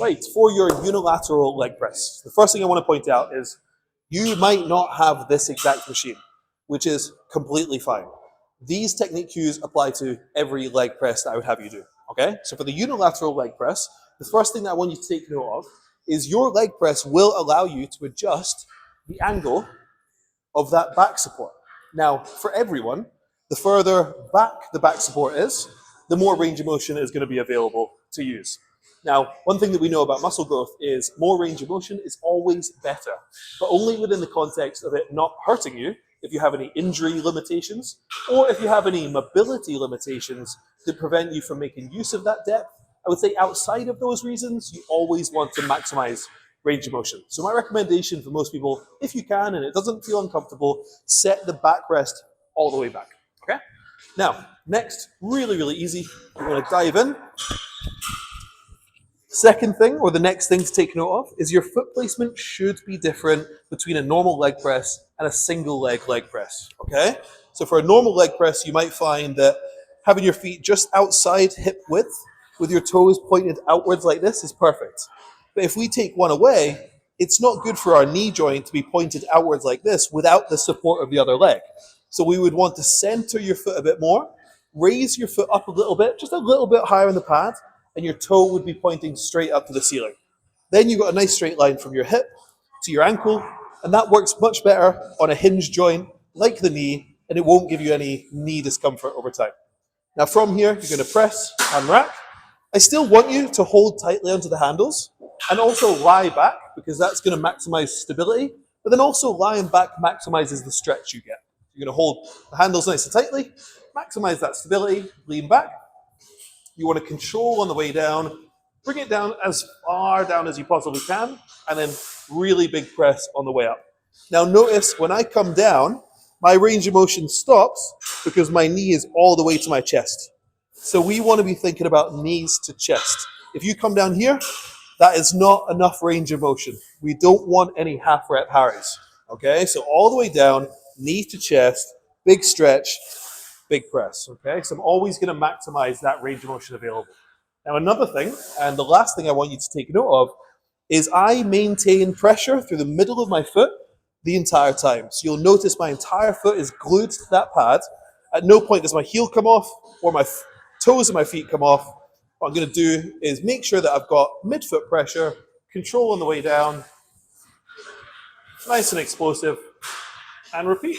Right, for your unilateral leg press, the first thing I want to point out is you might not have this exact machine, which is completely fine. These technique cues apply to every leg press that I would have you do, okay? So for the unilateral leg press, the first thing that I want you to take note of is your leg press will allow you to adjust the angle of that back support. Now, for everyone, the further back the back support is, the more range of motion is going to be available to use. Now, one thing that we know about muscle growth is more range of motion is always better, but only within the context of it not hurting you if you have any injury limitations, or if you have any mobility limitations that prevent you from making use of that depth. I would say outside of those reasons, you always want to maximize range of motion. So my recommendation for most people, if you can and it doesn't feel uncomfortable, set the backrest all the way back, okay? Now, next, really, really easy, we're gonna dive in. Second thing, or the next thing to take note of, is your foot placement should be different between a normal leg press and a single leg press, okay? So for a normal leg press, you might find that having your feet just outside hip width with your toes pointed outwards like this is perfect. But if we take one away, it's not good for our knee joint to be pointed outwards like this without the support of the other leg. So we would want to center your foot a bit more, raise your foot up a little bit, just a little bit higher in the pad, and your toe would be pointing straight up to the ceiling. Then you've got a nice straight line from your hip to your ankle, and that works much better on a hinge joint like the knee, and it won't give you any knee discomfort over time. Now from here, you're going to press and rack. I still want you to hold tightly onto the handles and also lie back, because that's going to maximize stability, but then also lying back maximizes the stretch you get. You're going to hold the handles nice and tightly, maximize that stability, lean back. You want to control on the way down, bring it down as far down as you possibly can, and then really big press on the way up. Now notice when I come down, my range of motion stops because my knee is all the way to my chest. So we want to be thinking about knees to chest. If you come down here, that is not enough range of motion. We don't want any half rep Harrys, okay? So all the way down, knee to chest, big stretch, big press, okay? So I'm always going to maximize that range of motion available. Now another thing, and the last thing I want you to take note of, is I maintain pressure through the middle of my foot the entire time. So you'll notice my entire foot is glued to that pad. At no point does my heel come off or my toes of my feet come off. What I'm going to do is make sure that I've got mid-foot pressure, control on the way down, nice and explosive, and repeat.